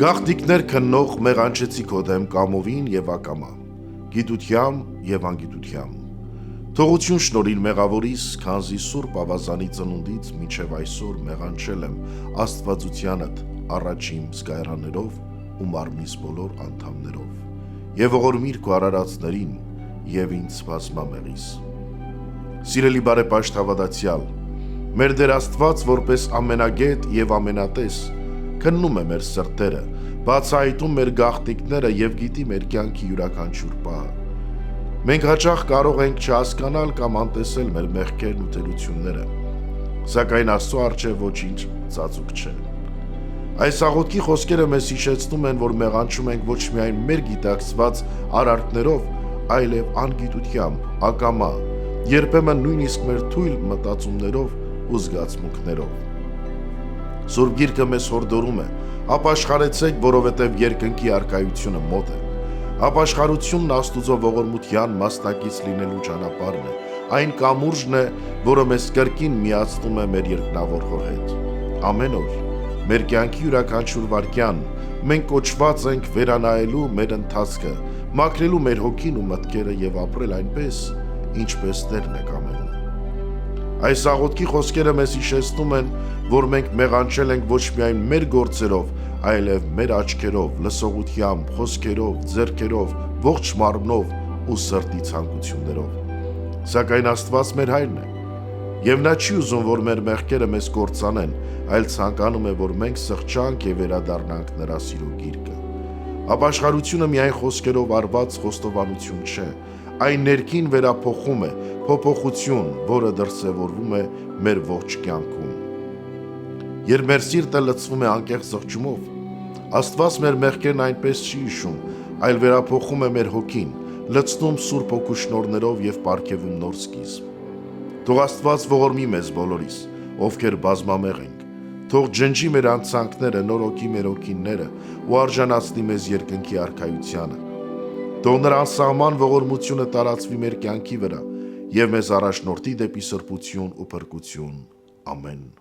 Գաղտնիքներ քննող մեղանչեցի քո դեմ կամովին եւ ակամա, գիտությամբ եւ անգիտությամբ։ Թողություն շնորհիլ մեղավորիս, քանզի սուրբ ավազանի ծնունդից մինչև այսօր մեղանչել եմ Աստվածությանդ առաջին զգայարաններով ու մարմնիս բոլոր անդամներով, եւ ողորմիր քո արարածներին եւ ինձ բազմամեղիս։ Սիրելի բարեպաշտ հավատացյալ, մեր Տեր Աստված որպես ամենագետ եւ ամենատես քննում է մեր սրտերը, բացահայտում մեր գաղտնիքները եւ գիտի մեր կյանքի յուրաքանչյուր պահը։ Մենք հաճախ կարող ենք չհասկանալ կամ անտեսել մեր մեղքերն ու թերությունները, սակայն Աստծո առջև ոչինչ ծածուկ չէ։ Այս աղոթքի խոսքերը մեզ հիշեցնում են, որ մեղանչում ենք ոչ միայն մեր գիտակցված արարքներով, այլև անգիտությամբ, ակամա, երբեմն նույնիսկ մեր թույլ մտածումներով ու զգացմունքներով։ Սուրբ Գիրքը մեզ հորդորում է. ապաշխարեցեք, որովհետև երկնքի առկայությունը մոտ է։ Ապաշխարությունն Աստուծո ողորմության մասնակից լինելու ճանապարհն է, այն կամուրջն է, որը մեզ կրկին միացնում է մեր երկնավոր հետ։ Ամեն օր մեր կյանքի յուրաքանչյուր վայրկյան մենք կոչված ենք վերանայելու մեր ընթացքը, մաքրելու մեր հոգին ու մտքերը եւ ապրել այնպես, ինչպես Տերն է կամենում։ Այս աղոթքի խոսքերը մեզ հիշեցնում են, որ մենք մեղանչել ենք ոչ միայն մեր գործերով, այլև մեր աչքերով, լսողությամբ, խոսքերով, ձեռքերով, ողջ մարմնով ու սրտի ցանկություններով։ Սակայն Աստված մեր հայրն է, եւ նա չի ուզում, որ մեր մեղքերը մեզ կործանեն, այլ ցանկանում է, որ մենք սղճանք եւ վերադառնանք նրա սիրո գիրկը։ Ապաշխարությունը միայն խոսքերով արված խոստովանություն չէ, այն ներքին վերափոխում է, փոփոխություն, որը դրսևորվում է մեր ողջ կյանքում։ Երբ մեր սիրտը լցվում է անկեղծ զղջումով, Աստված մեր մեղքերն այնպես չի հիշում, այլ վերափոխում է մեր հոգին, լցնում Սուրբ Հոգու շնորհներով եւ պարգևում նոր սկիզբ։ Թող Աստված ողորմի մեզ բոլորիս, ովքեր բազմամեղ ենք։ Թող ջնջի մեր անցանքները, նորոգի մեր հոգիները ու արժանացնի մեզ երկնքի արքայությանը։ Թող նրա անսահման ողորմությունը տարածվի մեր կյանքի վրա եւ մեզ առաջնորդի դեպի սրբություն ու փրկություն։ Ամեն։